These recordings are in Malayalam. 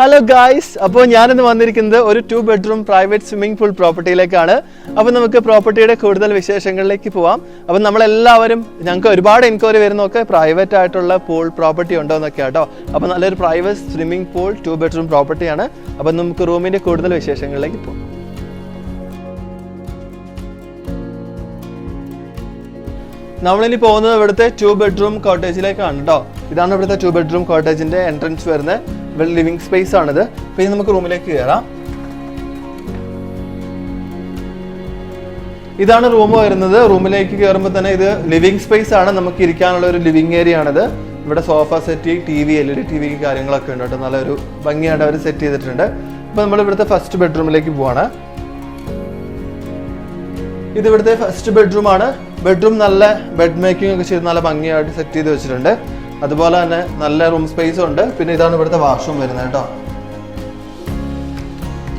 ഹലോ ഗായ്സ്, അപ്പോൾ ഞാനിന്ന് വന്നിരിക്കുന്നത് ഒരു 2 bedroom പ്രൈവറ്റ് സ്വിമ്മിംഗ് പൂൾ പ്രോപ്പർട്ടിയിലേക്കാണ്. അപ്പോൾ നമുക്ക് പ്രോപ്പർട്ടിയുടെ കൂടുതൽ വിശേഷങ്ങളിലേക്ക് പോവാം. അപ്പോൾ നമ്മളെല്ലാവരും ഞങ്ങൾക്ക് ഒരുപാട് എൻക്വയറി വരുന്നതൊക്കെ പ്രൈവറ്റ് ആയിട്ടുള്ള പൂൾ പ്രോപ്പർട്ടി ഉണ്ടോ എന്നൊക്കെ കേട്ടോ. അപ്പോൾ നല്ലൊരു പ്രൈവറ്റ് സ്വിമ്മിംഗ് പൂൾ 2 bedroom പ്രോപ്പർട്ടിയാണ്. അപ്പോൾ നമുക്ക് റൂമിൻ്റെ കൂടുതൽ വിശേഷങ്ങളിലേക്ക് പോകാം. നമ്മളിനി പോകുന്നത് ഇവിടുത്തെ 2 bedroom കോട്ടേജിലേക്കാണ് കേട്ടോ. ഇതാണ് ഇവിടുത്തെ 2 bedroom കോട്ടേജിന്റെ എൻട്രൻസ് വരുന്നത്. ലിവിംഗ് സ്പേസ് ആണിത്. പിന്നെ നമുക്ക് റൂമിലേക്ക് കയറാം. ഇതാണ് റൂം വരുന്നത്. റൂമിലേക്ക് കയറുമ്പോൾ തന്നെ ഇത് ലിവിംഗ് സ്പേസ് ആണ്. നമുക്ക് ഇരിക്കാനുള്ള ഒരു ലിവിംഗ് ഏരിയ ആണിത്. ഇവിടെ sofa set, TV, LED TV കാര്യങ്ങളൊക്കെ ഉണ്ട് കേട്ടോ. നല്ലൊരു ഭംഗിയായിട്ട് അവർ സെറ്റ് ചെയ്തിട്ടുണ്ട്. അപ്പോൾ നമ്മൾ ഇവിടുത്തെ ഫസ്റ്റ് ബെഡ്റൂമിലേക്ക് പോവാണ്. ഇത് ഇവിടുത്തെ ഫസ്റ്റ് ബെഡ്റൂം ആണ്. ബെഡ്റൂം നല്ല ബെഡ് മേക്കിംഗ് ഒക്കെ ചെയ്ത് നല്ല ഭംഗിയായിട്ട് സെറ്റ് ചെയ്ത് വെച്ചിട്ടുണ്ട്. അതുപോലെ തന്നെ നല്ല റൂം സ്പേസ് ഉണ്ട്. പിന്നെ ഇതാണ് ഇവിടുത്തെ വാഷ്റൂം വരുന്നത് കേട്ടോ.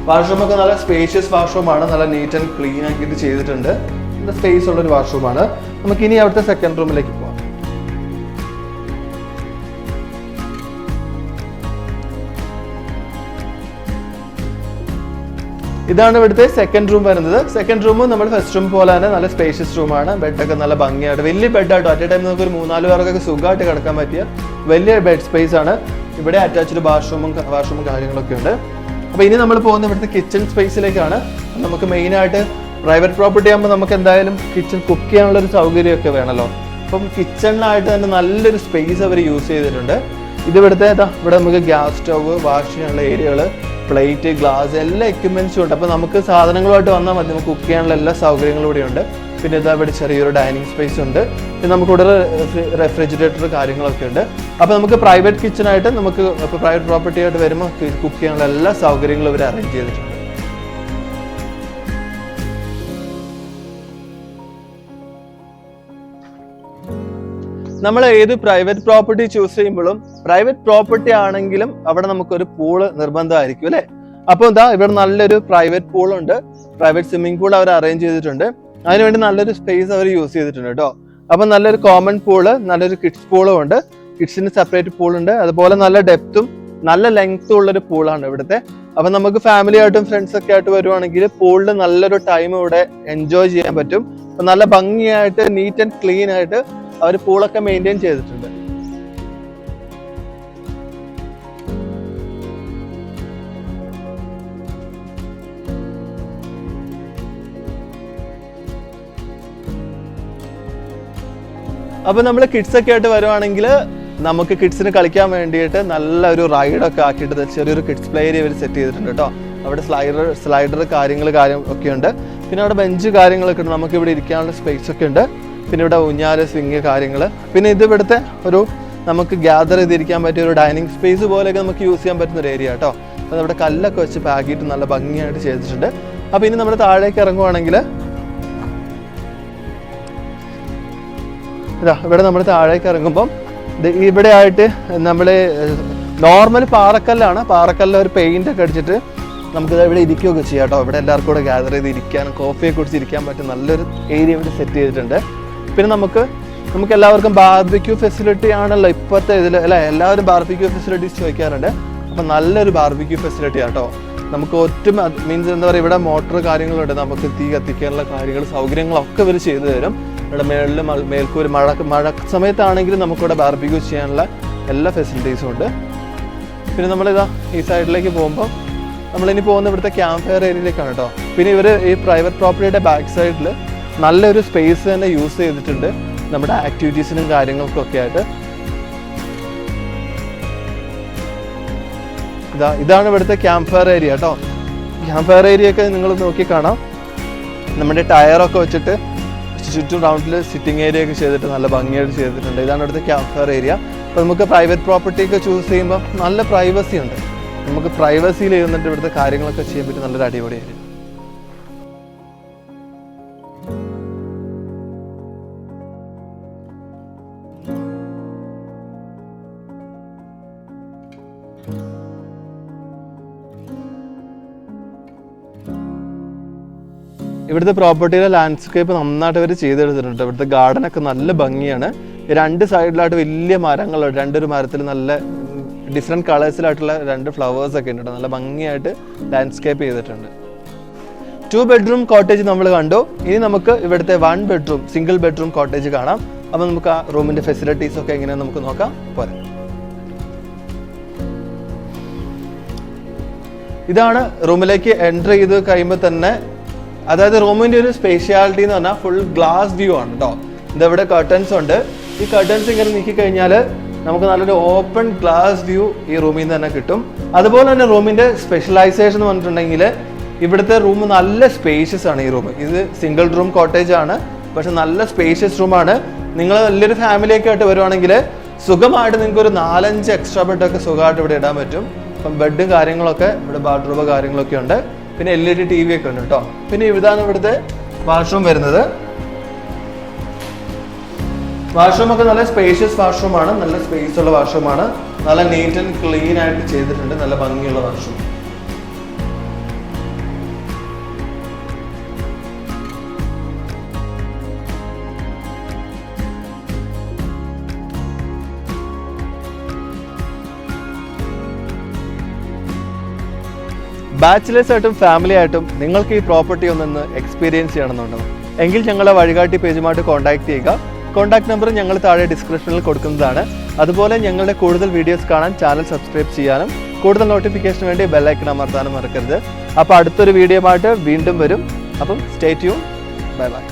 വാഷ്റൂം ഒക്കെ നല്ല സ്പേഷ്യസ് വാഷ്റൂം ആണ്. നല്ല നീറ്റ് ആൻഡ് ക്ലീൻ ആക്കിയിട്ട് ചെയ്തിട്ടുണ്ട്. നല്ല സ്പേസ് ഉള്ളൊരു വാഷ്റൂം ആണ്. നമുക്ക് ഇനി അവിടുത്തെ സെക്കൻഡ് റൂമിലേക്ക് പോവാം. ഇതാണ് ഇവിടുത്തെ സെക്കൻഡ് റൂം വരുന്നത്. സെക്കൻഡ് റൂമും നമ്മുടെ ഫസ്റ്റ് റൂം പോലെ തന്നെ നല്ല സ്പേഷ്യസ് റൂമാണ്. ബെഡൊക്കെ നല്ല ഭംഗിയായിട്ട് വലിയ ബെഡായിട്ട് അറ്റ് എ ടൈം നമുക്ക് ഒരു 3-4 പേർക്കൊക്കെ സുഖമായിട്ട് കിടക്കാൻ പറ്റിയ വലിയ ബെഡ് സ്പേസ് ആണ്. ഇവിടെ അറ്റാച്ച്ഡ് വാഷ്റൂമും കാര്യങ്ങളൊക്കെ ഉണ്ട്. അപ്പോൾ ഇനി നമ്മൾ പോകുന്ന ഇവിടുത്തെ കിച്ചൺ സ്പേസിലേക്കാണ്. നമുക്ക് മെയിനായിട്ട് പ്രൈവറ്റ് പ്രോപ്പർട്ടി ആകുമ്പോൾ നമുക്ക് എന്തായാലും കിച്ചൺ കുക്ക് ചെയ്യാനുള്ളൊരു സൗകര്യമൊക്കെ വേണമല്ലോ. അപ്പം കിച്ചണിനായിട്ട് തന്നെ നല്ലൊരു സ്പേസ് അവർ യൂസ് ചെയ്തിട്ടുണ്ട്. ഇതിവിടുത്തെ ഇവിടെ നമുക്ക് ഗ്യാസ് സ്റ്റവ്, വാഷ് ചെയ്യാനുള്ള ഏരിയകൾ, പ്ലേറ്റ്, ഗ്ലാസ്, എല്ലാ എക്യുപ്മെന്റ്സും ഉണ്ട്. അപ്പോൾ നമുക്ക് സാധനങ്ങളുമായിട്ട് വന്നാൽ മതി. നമുക്ക് കുക്ക് ചെയ്യാനുള്ള എല്ലാ സൗകര്യങ്ങളും ഇവിടെ ഉണ്ട്. പിന്നെ ഇതാ ഇവിടെ ചെറിയൊരു ഡൈനിങ് സ്പേസ് ഉണ്ട്. പിന്നെ നമുക്കിവിടെ റെഫ്രിജറേറ്റർ കാര്യങ്ങളൊക്കെ ഉണ്ട്. അപ്പോൾ നമുക്ക് പ്രൈവറ്റ് കിച്ചണായിട്ട് നമുക്ക് പ്രൈവറ്റ് പ്രോപ്പർട്ടി ആയിട്ട് വരുമ്പോൾ കുക്ക് ചെയ്യാനുള്ള എല്ലാ സൗകര്യങ്ങളും ഇവർ അറേഞ്ച് ചെയ്തിട്ടുണ്ട്. നമ്മൾ ഏത് പ്രൈവറ്റ് പ്രോപ്പർട്ടി ചൂസ് ചെയ്യുമ്പോഴും പ്രൈവറ്റ് പ്രോപ്പർട്ടി ആണെങ്കിലും അവിടെ നമുക്കൊരു പൂള് നിർബന്ധമായിരിക്കും അല്ലേ. അപ്പോൾ എന്താ ഇവിടെ നല്ലൊരു പ്രൈവറ്റ് പൂളുണ്ട്. പ്രൈവറ്റ് സ്വിമ്മിംഗ് പൂൾ അവർ അറേഞ്ച് ചെയ്തിട്ടുണ്ട്. അതിനുവേണ്ടി നല്ലൊരു സ്പേസ് അവർ യൂസ് ചെയ്തിട്ടുണ്ട് കേട്ടോ. അപ്പം നല്ലൊരു കോമൺ പൂള്, നല്ലൊരു കിഡ്സ് പൂളും ഉണ്ട്. കിഡ്സിന് സെപ്പറേറ്റ് പൂളുണ്ട്. അതുപോലെ നല്ല ഡെപ്തും നല്ല ലെങ്ത്തും ഉള്ളൊരു പൂളാണ് ഇവിടുത്തെ. അപ്പം നമുക്ക് ഫാമിലി ആയിട്ടും ഫ്രണ്ട്സ് ഒക്കെ ആയിട്ട് വരുവാണെങ്കിൽ പൂളിൽ നല്ലൊരു ടൈം ഇവിടെ എൻജോയ് ചെയ്യാൻ പറ്റും. അപ്പം നല്ല ഭംഗിയായിട്ട് നീറ്റ് ആൻഡ് ക്ലീൻ ആയിട്ട് അവർ പൂളൊക്കെ മെയിൻറ്റെയിൻ ചെയ്തിട്ടുണ്ട്. അപ്പൊ നമ്മൾ കിഡ്സ് ഒക്കെ ആയിട്ട് വരുവാണെങ്കിൽ നമുക്ക് കിഡ്സിന് കളിക്കാൻ വേണ്ടിയിട്ട് നല്ലൊരു റൈഡൊക്കെ ആക്കിയിട്ട് ചെറിയൊരു കിഡ്സ് പ്ലേ ഏരിയ ഇവർ സെറ്റ് ചെയ്തിട്ടുണ്ട് കേട്ടോ. അവിടെ സ്ലൈഡർ കാര്യം ഒക്കെ ഉണ്ട്. പിന്നെ അവിടെ ബെഞ്ച് കാര്യങ്ങളൊക്കെ ഉണ്ട്. നമുക്ക് ഇവിടെ ഇരിക്കാനുള്ള സ്പേസ് ഒക്കെ ഉണ്ട്. പിന്നെ ഇവിടെ ഊഞ്ഞാല്, സ്വിങ് കാര്യങ്ങൾ. പിന്നെ ഇത് ഇവിടുത്തെ ഒരു നമുക്ക് ഗ്യാദർ ചെയ്തിരിക്കാൻ പറ്റിയ ഒരു ഡൈനിങ് സ്പേസ് പോലെയൊക്കെ നമുക്ക് യൂസ് ചെയ്യാൻ പറ്റുന്ന ഒരു ഏരിയ കേട്ടോ. അപ്പോൾ നമ്മുടെ കല്ലൊക്കെ വെച്ച് പാക്കിയിട്ട് നല്ല ഭംഗിയായിട്ട് ചെയ്തിട്ടുണ്ട്. അപ്പോൾ ഇനി നമ്മൾ താഴേക്ക് ഇറങ്ങുവാണെങ്കിൽ ഇവിടെ നമ്മൾ താഴേക്ക് ഇറങ്ങുമ്പോൾ ഇവിടെ ആയിട്ട് നമ്മൾ നോർമൽ പാറക്കല്ലാണ്. പാറക്കല്ല് ഒരു പെയിന്റ് ഒക്കെ അടിച്ചിട്ട് നമുക്ക് ഇവിടെ ഇരിക്കുകയൊക്കെ ചെയ്യാം കേട്ടോ. ഇവിടെ എല്ലാവർക്കും കൂടെ ഗ്യാദർ ചെയ്ത് ഇരിക്കാൻ, കോഫിയൊക്കെ കുടിച്ച് ഇരിക്കാൻ പറ്റും നല്ലൊരു ഏരിയ ഇവിടെ സെറ്റ് ചെയ്തിട്ടുണ്ട്. പിന്നെ നമുക്ക് എല്ലാവർക്കും ബാർബിക്യൂ ഫെസിലിറ്റി ആണല്ലോ ഇപ്പോഴത്തെ ഇതിൽ അല്ലേ. എല്ലാവരും ബാർബിക്യൂ ഫെസിലിറ്റീസ് ചോദിക്കാറുണ്ട്. അപ്പം നല്ലൊരു ബാർബിക്യൂ ഫെസിലിറ്റി ആട്ടോ. നമുക്ക് ഒട്ടും മീൻസ് എന്താ പറയുക, ഇവിടെ മോട്ടർ കാര്യങ്ങളുണ്ട്. നമുക്ക് തീ കത്തിക്കാനുള്ള കാര്യങ്ങൾ, സൗകര്യങ്ങളൊക്കെ ഇവർ ചെയ്തു തരും. ഇവിടെ മേളിൽ മേൽക്കൂര് മഴ സമയത്താണെങ്കിലും നമുക്കിവിടെ ബാർബിക്യൂ ചെയ്യാനുള്ള എല്ലാ ഫെസിലിറ്റീസും ഉണ്ട്. പിന്നെ നമ്മളിതാ ഈ സൈഡിലേക്ക് പോകുമ്പോൾ നമ്മളിനി പോകുന്ന ഇവിടുത്തെ ക്യാമ്പ് ഫയർ ഏരിയയിലേക്കാണ് കേട്ടോ. പിന്നെ ഇവർ ഈ പ്രൈവറ്റ് പ്രോപ്പർട്ടിയുടെ ബാക്ക് സൈഡിൽ നല്ലൊരു സ്പേസ് തന്നെ യൂസ് ചെയ്തിട്ടുണ്ട് നമ്മുടെ ആക്ടിവിറ്റീസിനും കാര്യങ്ങൾക്കൊക്കെ ആയിട്ട്. ഇതാണ് ഇവിടുത്തെ ക്യാമ്പ് ഫയർ ഏരിയ കേട്ടോ. ക്യാമ്പ് ഫയർ ഏരിയ ഒക്കെ നിങ്ങൾ നോക്കി കാണാം. നമ്മുടെ ടയറൊക്കെ വെച്ചിട്ട് ചുറ്റും റൗണ്ടിൽ സിറ്റിംഗ് ഏരിയ ഒക്കെ ചെയ്തിട്ട് നല്ല ഭംഗിയായിട്ട് ചെയ്തിട്ടുണ്ട്. ഇതാണ് ഇവിടുത്തെ ക്യാമ്പ് ഫയർ ഏരിയ. അപ്പോൾ നമുക്ക് പ്രൈവറ്റ് പ്രോപ്പർട്ടി ഒക്കെ ചൂസ് ചെയ്യുമ്പോൾ നല്ല പ്രൈവസി ഉണ്ട്. നമുക്ക് പ്രൈവസിയിൽ ഇരുന്നിട്ട് ഇവിടുത്തെ കാര്യങ്ങളൊക്കെ ചെയ്യാൻ പറ്റും. നല്ലൊരു അടിപൊളി ഏരിയ. ഇവിടുത്തെ പ്രോപ്പർട്ടിയിലെ ലാൻഡ്സ്കേപ്പ് നന്നായിട്ട് അവർ ചെയ്തെടുത്തിട്ടുണ്ട്. ഇവിടുത്തെ ഗാർഡനൊക്കെ നല്ല ഭംഗിയാണ്. 2 സൈഡിലായിട്ട് വലിയ മരങ്ങളുണ്ട്. 2 മരത്തിൽ നല്ല ഡിഫറെൻറ്റ് കളേഴ്സിലായിട്ടുള്ള 2 ഫ്ലവേഴ്സ് ഒക്കെ ഉണ്ട്. നല്ല ഭംഗിയായിട്ട് ലാൻഡ്സ്കേപ്പ് ചെയ്തിട്ടുണ്ട്. 2 ബെഡ്റൂം കോട്ടേജ് നമ്മൾ കണ്ടു. ഇനി നമുക്ക് ഇവിടുത്തെ 1 ബെഡ്റൂം സിംഗിൾ ബെഡ്റൂം കോട്ടേജ് കാണാം. അപ്പോൾ നമുക്ക് ആ റൂമിൻ്റെ ഫെസിലിറ്റീസ് ഒക്കെ എങ്ങനെയാണെന്ന് നമുക്ക് നോക്കാം. പോരാ, ഇതാണ് റൂമിലേക്ക് എൻ്റർ ചെയ്ത് കഴിയുമ്പോൾ തന്നെ, അതായത് റൂമിൻ്റെ ഒരു സ്പെഷ്യാലിറ്റി എന്ന് പറഞ്ഞാൽ ഫുൾ ഗ്ലാസ് വ്യൂ ആണ് കേട്ടോ. ഇതവിടെ കർട്ടൻസ് ഉണ്ട്. ഈ കർട്ടൻസ് ഇങ്ങനെ നീക്കി കഴിഞ്ഞാൽ നമുക്ക് നല്ലൊരു ഓപ്പൺ ഗ്ലാസ് വ്യൂ ഈ റൂമിൽ നിന്ന് തന്നെ കിട്ടും. അതുപോലെ തന്നെ റൂമിൻ്റെ സ്പെഷ്യലൈസേഷൻ എന്ന് പറഞ്ഞിട്ടുണ്ടെങ്കിൽ ഇവിടുത്തെ റൂം നല്ല സ്പേഷ്യസ് ആണ്. ഈ റൂം ഇത് സിംഗിൾ റൂം കോട്ടേജ് ആണ്, പക്ഷെ നല്ല സ്പേഷ്യസ് റൂമാണ്. നിങ്ങൾ വലിയൊരു ഫാമിലിയൊക്കെ ആയിട്ട് വരുവാണെങ്കിൽ സുഖമായിട്ട് നിങ്ങൾക്ക് ഒരു 4-5 എക്സ്ട്രാ ബെഡൊക്കെ സുഖമായിട്ട് ഇവിടെ ഇടാൻ പറ്റും. അപ്പം ബെഡും കാര്യങ്ങളൊക്കെ ഇവിടെ ബാത്റൂം കാര്യങ്ങളൊക്കെ ഉണ്ട്. പിന്നെ LED TV ഒക്കെ ഉണ്ട് കേട്ടോ. പിന്നെ ഇതാണ് ഇവിടുത്തെ വാഷ്റൂം വരുന്നത്. വാഷ്റൂം ഒക്കെ നല്ല സ്പേഷ്യസ് വാഷ്റൂമാണ്, നല്ല സ്പേസ് ഉള്ള വാഷ്റൂമാണ്. നല്ല നീറ്റ് ആൻഡ് ക്ലീൻ ആയിട്ട് ചെയ്തിട്ടുണ്ട്, നല്ല ഭംഗിയുള്ള വാഷ്റൂം. ബാച്ചിലേഴ്സ് ആയിട്ടും ഫാമിലി ആയിട്ടും നിങ്ങൾക്ക് ഈ പ്രോപ്പർട്ടി ഒന്നൊന്ന് എക്സ്പീരിയൻസ് ചെയ്യണമെന്നുണ്ടോ എങ്കിൽ ഞങ്ങളെ വഴികാട്ടി പേജുമായിട്ട് കോൺടാക്ട് ചെയ്യുക. കോൺടാക്ട് നമ്പർ ഞങ്ങൾ താഴെ ഡിസ്ക്രിപ്ഷനിൽ കൊടുക്കുന്നതാണ്. അതുപോലെ ഞങ്ങളുടെ കൂടുതൽ വീഡിയോസ് കാണാൻ ചാനൽ സബ്സ്ക്രൈബ് ചെയ്യാനും കൂടുതൽ നോട്ടിഫിക്കേഷന് വേണ്ടി ബെല്ലൈക്കൺ അമർത്താനും മറക്കരുത്. അപ്പോൾ അടുത്തൊരു വീഡിയോ ആയിട്ട് വീണ്ടും വരും. അപ്പം സ്റ്റേ ട്യൂൺ. Bye bye.